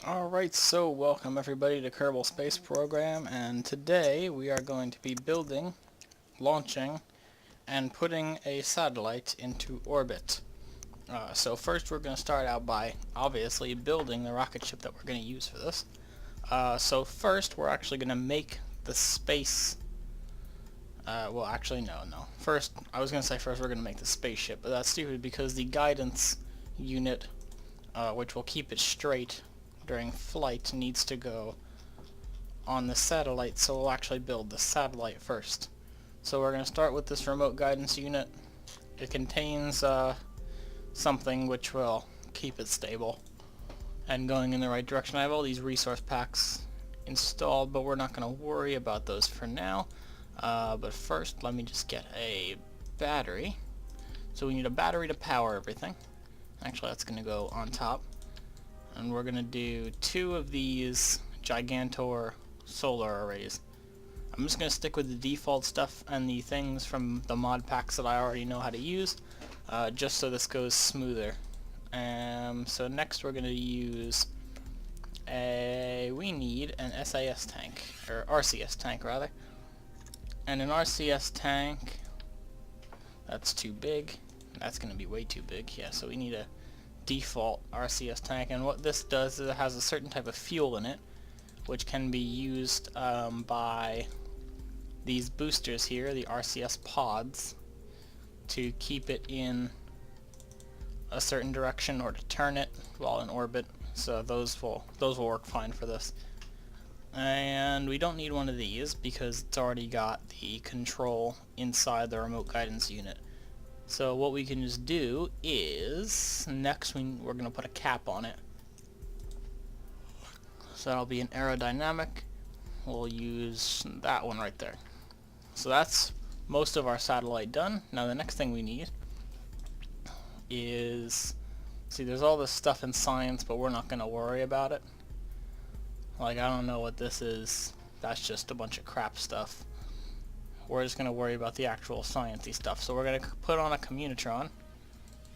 Alright, so welcome everybody to Kerbal Space Program, and today we are going to be building, launching, and putting a satellite into orbit. So first we're going to start out by, obviously, building the rocket ship that we're going to use for this. So first we're actually going to make the space... well, actually, no. First, I was going to say first we're going to make the spaceship, but that's stupid because the guidance unit, which will keep it straight during flight, needs to go on the satellite, so we'll actually build the satellite first. So we're going to start with this remote guidance unit. It contains something which will keep it stable and going in the right direction. I have all these resource packs installed, but we're not going to worry about those for now. But first, let me just get a battery. So we need a battery to power everything. Actually, that's going to go on top. And we're going to do 2 of these Gigantor solar arrays. I'm just going to stick with the default stuff and the things from the mod packs that I already know how to use, just so this goes smoother. So next we're going to use we need an SAS tank, or RCS tank rather. And an RCS tank, that's too big. That's going to be way too big, yeah, so we need a default RCS tank, and what this does is it has a certain type of fuel in it which can be used by these boosters here, the RCS pods, to keep it in a certain direction or to turn it while in orbit. So those will work fine for this. And we don't need one of these because it's already got the control inside the remote guidance unit. So what we can just do is, next we're going to put a cap on it. So that'll be an aerodynamic. We'll use that one right there. So that's most of our satellite done. Now the next thing we need is, see, there's all this stuff in science, but we're not going to worry about it. Like, I don't know what this is. That's just a bunch of crap stuff. We're just going to worry about the actual sciencey stuff. So we're going to put on a communitron.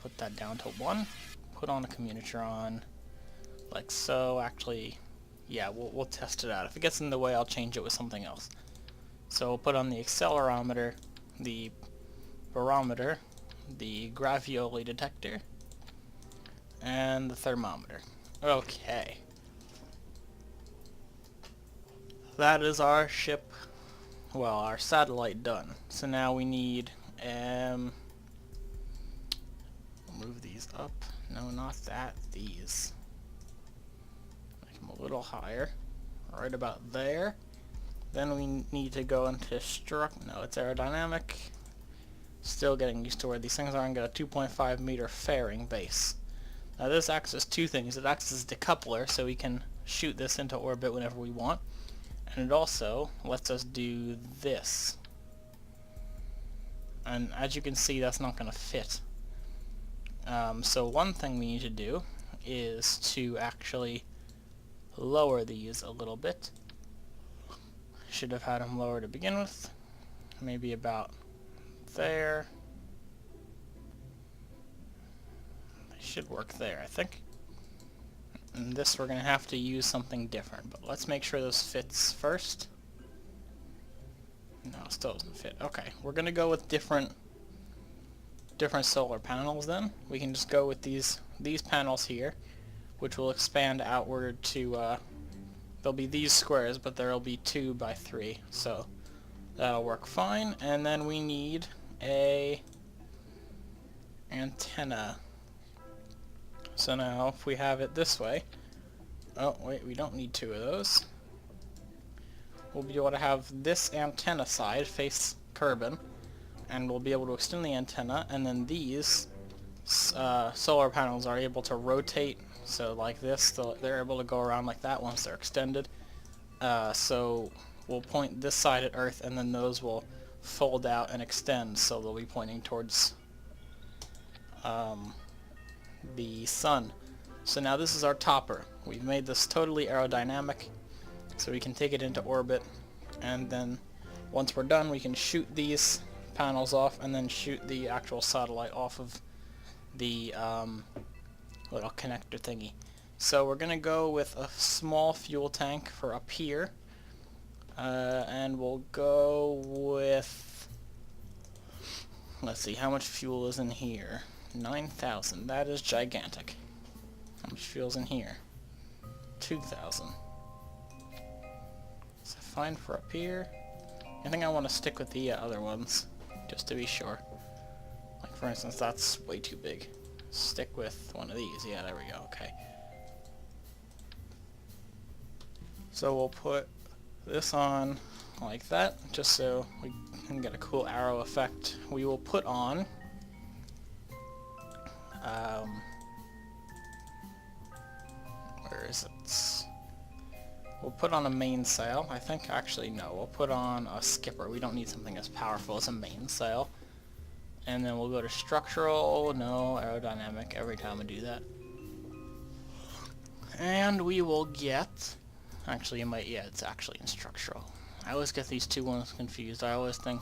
Put that down to 1. Put on a communitron like so. Actually, yeah, we'll test it out. If it gets in the way, I'll change it with something else. So we'll put on the accelerometer, the barometer, the gravioli detector, and the thermometer. Okay. That is our ship, well, our satellite done. So now we need, move these up. No, not that, these. Make them a little higher, right about there. Then we need to go into no, it's aerodynamic. Still getting used to where these things are, and get a 2.5 meter fairing base. Now this acts as 2 things. It acts as a decoupler, so we can shoot this into orbit whenever we want. And it also lets us do this. And as you can see, that's not going to fit. So one thing we need to do is to actually lower these a little bit. Should have had them lower to begin with. Maybe about there. They should work there, I think. And this we're going to have to use something different, but let's make sure this fits first. No, it still doesn't fit. Okay, we're going to go with different solar panels then. We can just go with these panels here, which will expand outward to, there'll be these squares, but there'll be 2 by 3, so that'll work fine. And then we need a antenna. So now, if we have it this way, oh wait, we don't need 2 of those. We'll be able to have this antenna side face Kerbal, and we'll be able to extend the antenna, and then these solar panels are able to rotate, so like this, they're able to go around like that once they're extended. So we'll point this side at Earth, and then those will fold out and extend, so they'll be pointing towards the sun. So now this is our topper. We've made this totally aerodynamic, so we can take it into orbit, and then once we're done we can shoot these panels off and then shoot the actual satellite off of the little connector thingy. So we're going to go with a small fuel tank for up here. And we'll go with... Let's see, how much fuel is in here? 9,000. That is gigantic. How much fuel's in here? 2,000. So fine for up here. I think I want to stick with the other ones, just to be sure. Like for instance, that's way too big. Stick with one of these. Yeah, there we go. Okay. So we'll put this on like that, just so we can get a cool arrow effect. We will put on where is it? We'll put on a mainsail, I think. Actually, no, we'll put on a skipper. We don't need something as powerful as a mainsail. And then we'll go to structural, no, aerodynamic, every time we do that. And we will get, actually, yeah, it's actually in structural. I always get these two ones confused. I always think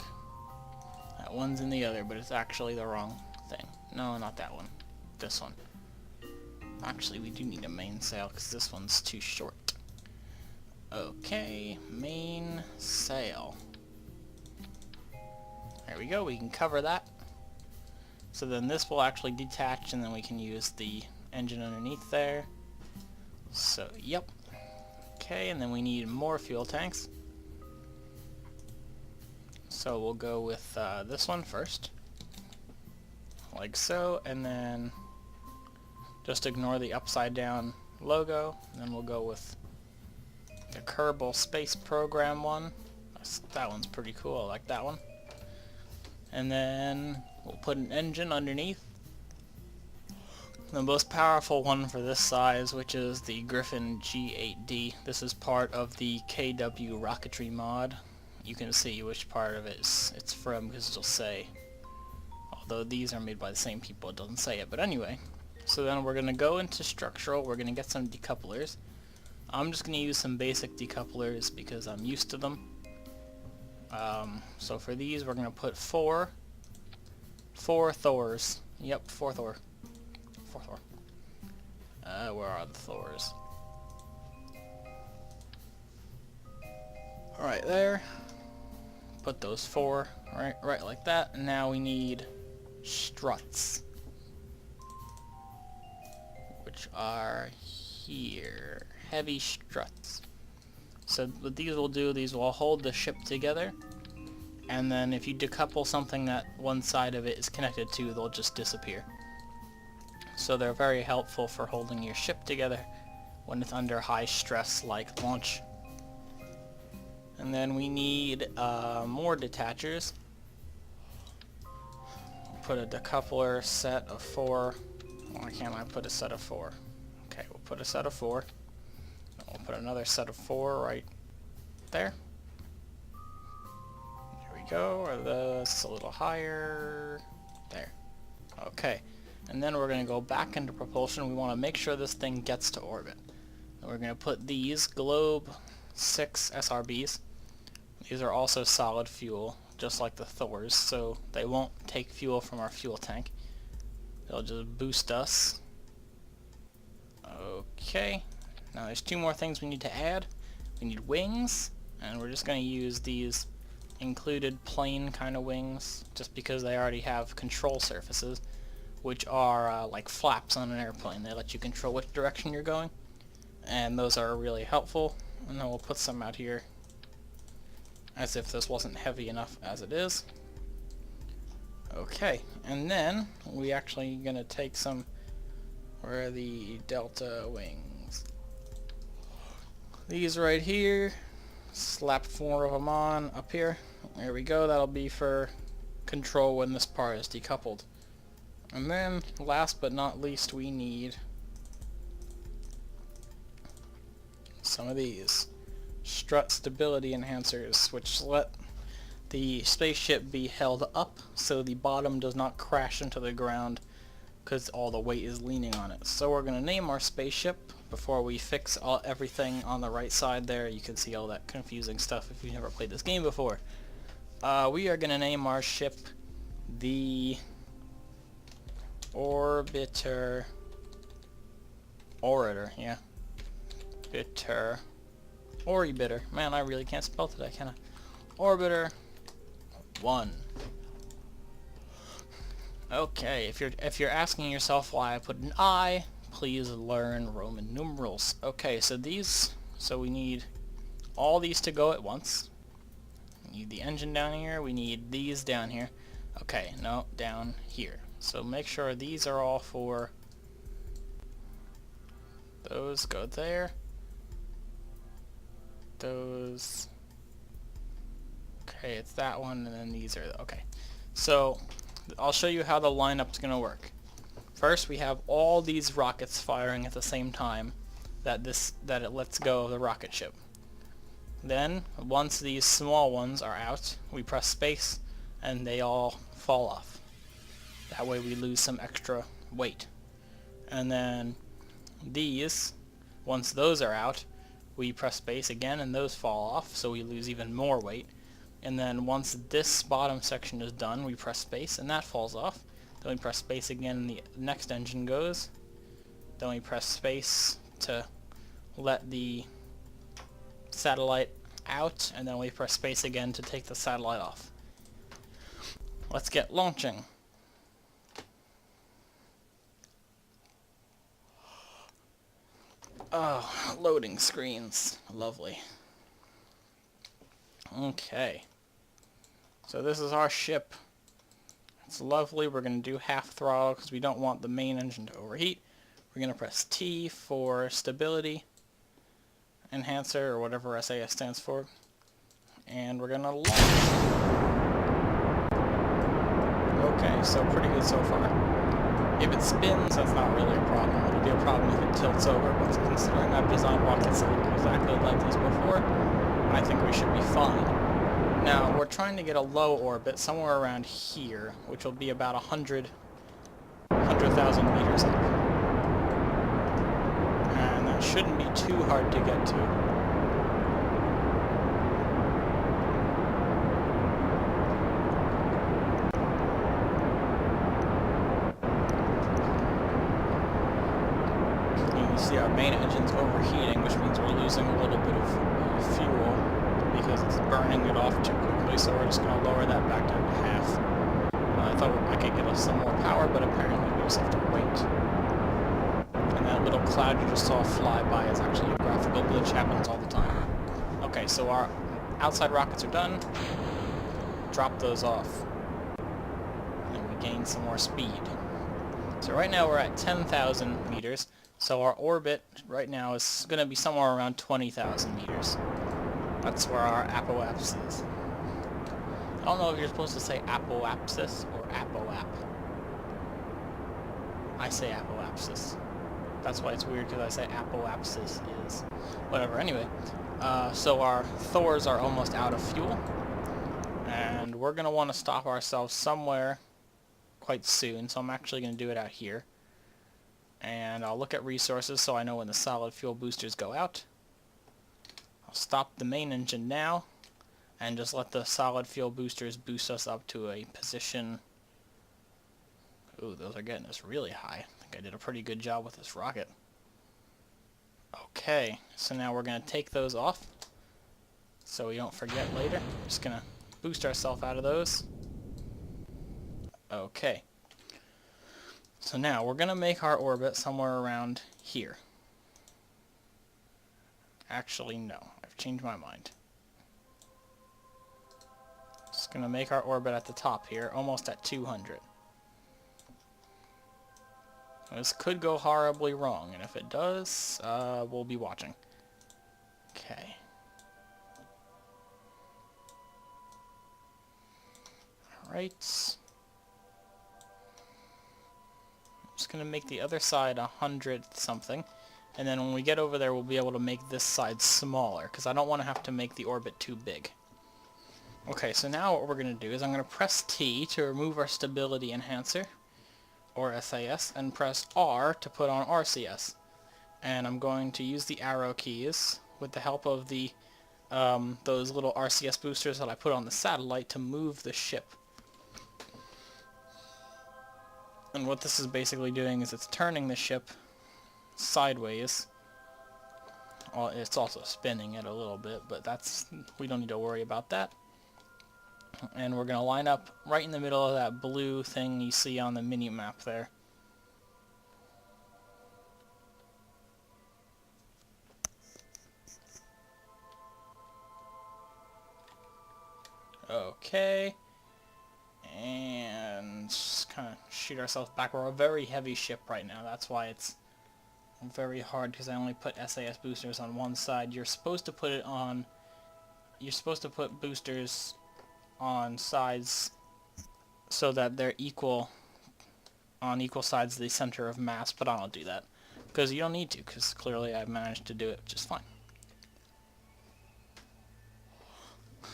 that one's in the other, but it's actually the wrong thing. No, not that one. This one. Actually, we do need a mainsail because this one's too short. Okay, mainsail. There we go, we can cover that. So then this will actually detach and then we can use the engine underneath there. So, yep. Okay, and then we need more fuel tanks. So we'll go with this one first. Like so, and then just ignore the upside down logo. And then we'll go with the Kerbal space program one. That one's pretty cool, I like that one. And then we'll put an engine underneath. The most powerful one for this size, which is the Griffin G8D. This is part of the KW rocketry mod. You can see which part of it's from because it'll say. Although these are made by the same people, it doesn't say it. But anyway, so then we're going to go into structural. We're going to get some decouplers. I'm just going to use some basic decouplers because I'm used to them. So for these, we're going to put four Thors. Yep, four Thor. Where are the Thors? Alright, there. Put those four right like that. And now we need struts, which are here. Heavy struts. So what these will do, these will hold the ship together, and then if you decouple something that one side of it is connected to, they'll just disappear. So they're very helpful for holding your ship together when it's under high stress like launch. And then we need more detachers. Put a decoupler set of 4. Why can't I put a set of 4? Okay, we'll put a set of 4. We'll put another set of 4 right there. There we go, or this a little higher. There. Okay, and then we're going to go back into propulsion. We want to make sure this thing gets to orbit. And we're going to put these Globe 6 SRBs. These are also solid fuel, just like the Thors, so they won't take fuel from our fuel tank. They'll just boost us. Okay. Now there's 2 more things we need to add. We need wings, and we're just going to use these included plane kind of wings, just because they already have control surfaces, which are like flaps on an airplane. They let you control which direction you're going, and those are really helpful. And then we'll put some out here, as if this wasn't heavy enough as it is. Okay, and then we actually going to take some, where are the delta wings? These right here, slap 4 of them on up here. There we go, that'll be for control when this part is decoupled. And then, last but not least, we need some of these strut stability enhancers, which let the spaceship be held up so the bottom does not crash into the ground because all the weight is leaning on it. So we're going to name our spaceship before we fix everything on the right side there. You can see all that confusing stuff if you've never played this game before. We are going to name our ship the Orbiter Orator, yeah. Bitter. Orbiter. Man, I really can't spell today, can I? Orbiter 1. Okay, if you're asking yourself why I put an I, please learn Roman numerals. Okay, so we need all these to go at once. We need the engine down here, we need these down here. Okay, no, down here. So make sure these are all for those go there. Those. Okay, it's that one, and then these are okay. So I'll show you how the lineup's gonna work. First, we have all these rockets firing at the same time that it lets go of the rocket ship. Then, once these small ones are out, we press space, and they all fall off. That way we lose some extra weight. And then these, once those are out, we press space again and those fall off, so we lose even more weight. And then once this bottom section is done, we press space and that falls off. Then we press space again and the next engine goes. Then we press space to let the satellite out, and then we press space again to take the satellite off. Let's get launching. Oh, loading screens. Lovely. Okay. So this is our ship. It's lovely. We're going to do half throttle because we don't want the main engine to overheat. We're going to press T for stability enhancer, or whatever SAS stands for. And we're going to launch. Okay, so pretty good so far. If it spins, that's not really a problem. It'll be a problem if it tilts over, but considering I've designed rockets that look exactly like this before, I think we should be fine. Now, we're trying to get a low orbit somewhere around here, which will be about 100,000 meters up. And that shouldn't be too hard to get to. See, our main engine's overheating, which means we're losing a little bit of fuel because it's burning it off too quickly, so we're just going to lower that back down to half. I thought I could get us some more power, but apparently we just have to wait. And that little cloud you just saw fly by is actually a graphical glitch, happens all the time. Okay, so our outside rockets are done. Drop those off. And we gain some more speed. So right now we're at 10,000 meters. So our orbit right now is going to be somewhere around 20,000 meters. That's where our apoapsis is. I don't know if you're supposed to say apoapsis or apoap. I say apoapsis. That's why it's weird, because I say apoapsis is whatever. Anyway, so our Thors are almost out of fuel. And we're going to want to stop ourselves somewhere quite soon. So I'm actually going to do it out here. And I'll look at resources so I know when the solid fuel boosters go out. I'll stop the main engine now and just let the solid fuel boosters boost us up to a position. Ooh, those are getting us really high. I think I did a pretty good job with this rocket. Okay, so now we're going to take those off so we don't forget later. Just going to boost ourselves out of those. Okay. So now we're going to make our orbit somewhere around here. Actually, no. I've changed my mind. Just going to make our orbit at the top here, almost at 200. This could go horribly wrong, and if it does, we'll be watching. Okay. Alright. Just going to make the other side 100 something, and then when we get over there we'll be able to make this side smaller, because I don't want to have to make the orbit too big. Okay, so now what we're going to do is I'm going to press T to remove our stability enhancer, or SAS, and press R to put on RCS. And I'm going to use the arrow keys with the help of the those little RCS boosters that I put on the satellite to move the ship. And what this is basically doing is it's turning the ship sideways. Well, it's also spinning it a little bit, but we don't need to worry about that. And we're going to line up right in the middle of that blue thing you see on the mini-map there. Okay. And just kind of shoot ourselves back. We're a very heavy ship right now. That's why it's very hard, because I only put SAS boosters on one side. You're supposed to put boosters on sides so that they're equal, on equal sides of the center of mass, but I don't do that because you don't need to, because clearly I've managed to do it just fine.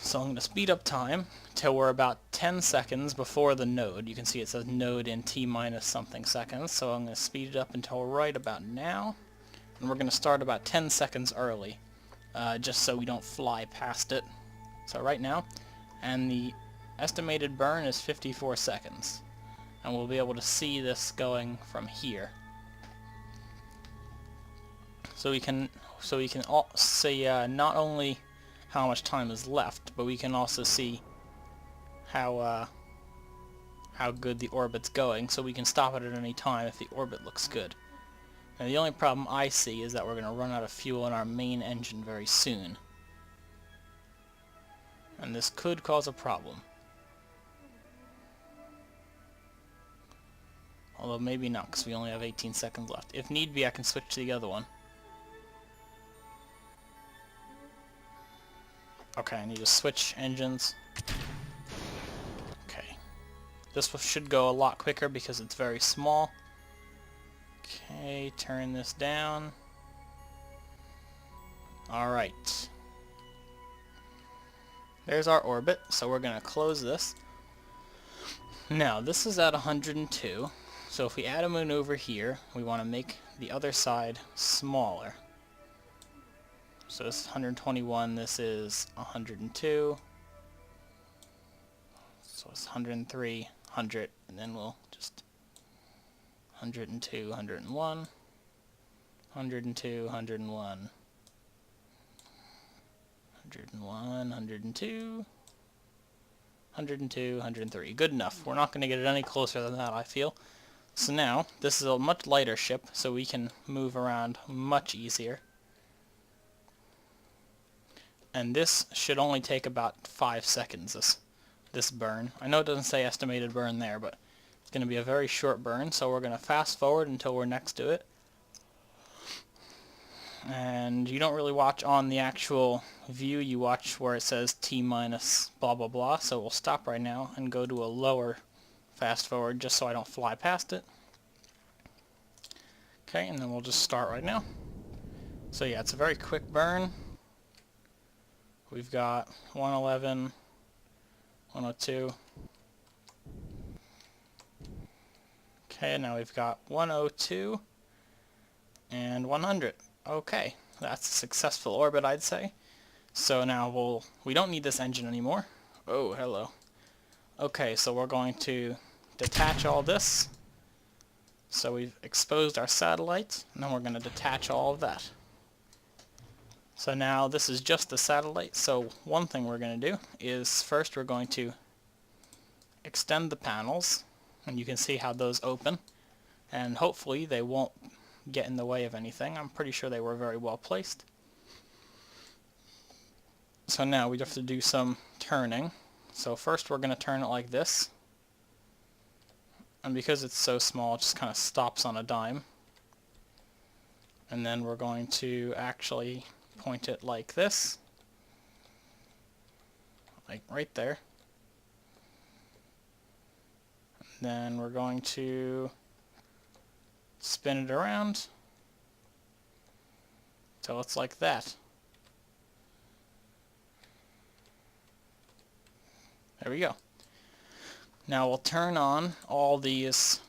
So I'm going to speed up time till we're about 10 seconds before the node. You can see it says node in T minus something seconds, so I'm going to speed it up until right about now, and we're going to start about 10 seconds early, just so we don't fly past it. So right now, and the estimated burn is 54 seconds, and we'll be able to see this going from here. So we can all see not only how much time is left, but we can also see how good the orbit's going, so we can stop it at any time if the orbit looks good. And the only problem I see is that we're going to run out of fuel in our main engine very soon, and this could cause a problem. Although maybe not, because we only have 18 seconds left. If need be, I can switch to the other one. Okay, I need to switch engines. Okay. This should go a lot quicker because it's very small. Okay, turn this down. Alright. There's our orbit, so we're going to close this. Now, this is at 102. So if we add a maneuver here, we want to make the other side smaller. So this is 121, this is 102. So it's 103, 100, and then we'll just 102, 101, 102, 101, 101, 102, 102, 103. Good enough. We're not going to get it any closer than that, I feel. So now, this is a much lighter ship, so we can move around much easier. And this should only take about 5 seconds, this burn. I know it doesn't say estimated burn there, but it's going to be a very short burn, so we're going to fast forward until we're next to it. And you don't really watch on the actual view, you watch where it says T minus blah blah blah, so we'll stop right now and go to a lower fast forward just so I don't fly past it. Okay, and then we'll just start right now. So yeah, it's a very quick burn. We've got 111, 102. Okay, now we've got 102 and 100. Okay, that's a successful orbit, I'd say. So now we don't need this engine anymore. Oh, hello. Okay, so we're going to detach all this. So we've exposed our satellite, and then we're going to detach all of that. So now this is just the satellite, so one thing we're going to do is first we're going to extend the panels, and you can see how those open, and hopefully they won't get in the way of anything. I'm pretty sure they were very well placed. So now we have to do some turning. So first we're going to turn it like this, and because it's so small it just kind of stops on a dime. And then we're going to actually point it like this, like right there. And then we're going to spin it around till it's like that. There we go. Now we'll turn on all these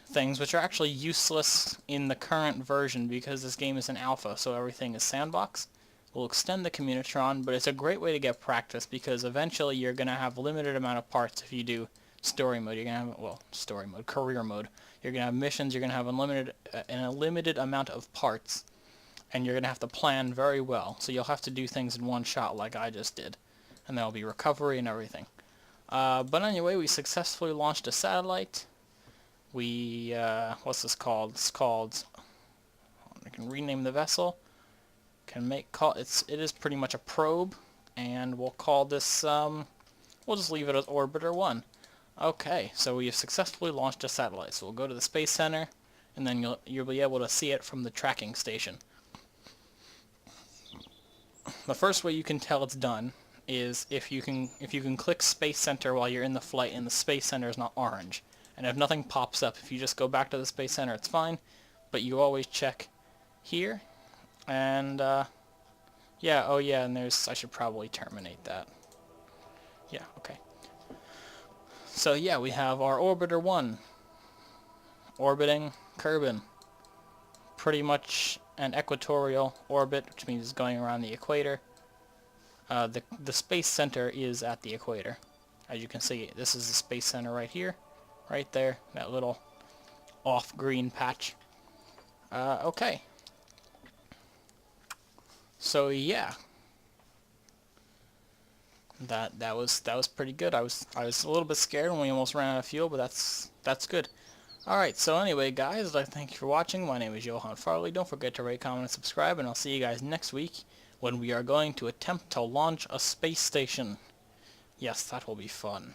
things, which are actually useless in the current version because this game is an alpha, so everything is sandbox. We'll extend the Communitron, but it's a great way to get practice because eventually you're going to have a limited amount of parts if you do story mode. You're going to have, well, story mode, career mode. You're going to have missions, you're going to have an unlimited amount of parts, and you're going to have to plan very well. So you'll have to do things in one shot like I just did. And there'll be recovery and everything. But anyway, we successfully launched a satellite. We, what's this called? It's called, I can rename the vessel. It is pretty much a probe, and we'll call this, we'll just leave it as Orbiter 1. Okay, so we have successfully launched a satellite. So we'll go to the Space Center, and then you'll be able to see it from the tracking station. The first way you can tell it's done is if you can click Space Center while you're in the flight and the Space Center is not orange. And if nothing pops up, if you just go back to the Space Center, it's fine. But you always check here. And, yeah, oh yeah, and I should probably terminate that. Yeah, okay. So yeah, we have our Orbiter 1 orbiting Kerbal. Pretty much an equatorial orbit, which means it's going around the equator. The Space Center is at the equator. As you can see, this is the Space Center right here. Right there, that little off-green patch. Okay. So yeah, that was pretty good. I was a little bit scared when we almost ran out of fuel, but that's good. All right. So anyway, guys, I'd like to thank you for watching. My name is Johan Farley. Don't forget to rate, comment, and subscribe, and I'll see you guys next week when we are going to attempt to launch a space station. Yes, that will be fun.